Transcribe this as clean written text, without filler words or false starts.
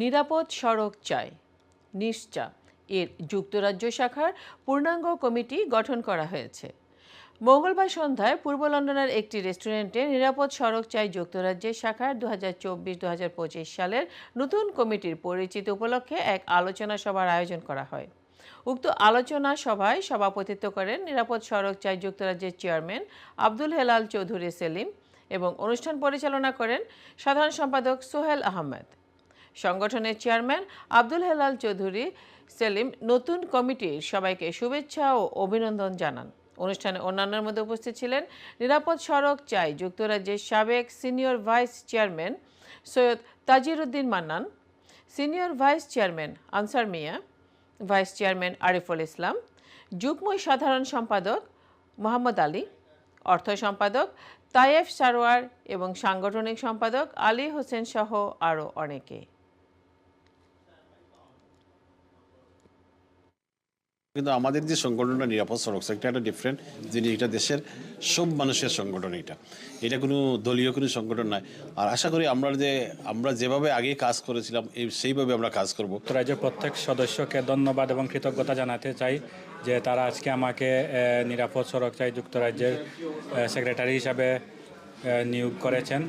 নিরাপদ সড়ক চাই নিশ্চা এর যুক্তরাজ্য শাখার পূর্ণাঙ্গ কমিটি গঠন করা হয়েছে। মঙ্গলবার সন্ধ্যায় পূর্ব লন্ডনের একটি রেস্টুরেন্টে নিরাপদ সড়ক চাই যুক্তরাজ্যের শাখার 2024-2025 সালের নতুন কমিটির পরিচিতি উপলক্ষে এক আলোচনা সভার আয়োজন করা হয়। উক্ত আলোচনা সভায় সভাপতিত্ব করেন নিরাপদ সড়ক চাই যুক্তরাজ্যের চেয়ারম্যান আব্দুল হেলাল চৌধুরী সেলিম এবং অনুষ্ঠান পরিচালনা করেন সাধারণ সম্পাদক সোহেল আহমেদ। সংগঠনের চেয়ারম্যান আব্দুল হেলাল চৌধুরী সেলিম নতুন কমিটির সবাইকে শুভেচ্ছা ও অভিনন্দন জানান। অনুষ্ঠানে অন্যান্যের মধ্যে উপস্থিত ছিলেন নিরাপদ সড়ক চাই যুক্তরাজ্যের সাবেক senior vice chairman Syed Tajir Uddin Mannan, senior vice chairman Ansar Mia, vice chairman Ariful Islam, যুগ্ম সাধারণ সম্পাদক মোহাম্মদ আলী, অর্থ সম্পাদক তায়েফ সারোয়ার এবং সাংগঠনিক সম্পাদক আলী হোসেন সহ আরও অনেকে। কিন্তু আমাদের যে সংগঠনটা নিরাপদ সড়ক সেটা একটা ডিফারেন্ট জিনিস। এটা দেশের সব মানুষের সংগঠন। এটা কোনো দলীয় কোনো সংগঠন নয়। আর আশা করি আমরা যেভাবে আগে কাজ করেছিলাম সেইভাবে আমরা কাজ করব। যুক্তরাজ্যের প্রত্যেক সদস্যকে ধন্যবাদ এবং কৃতজ্ঞতা জানাতে চাই যে তারা আজকে আমাকে নিরাপদ সড়ক চাই যুক্তরাজ্যের সেক্রেটারি হিসাবে নিয়োগ করেছেন।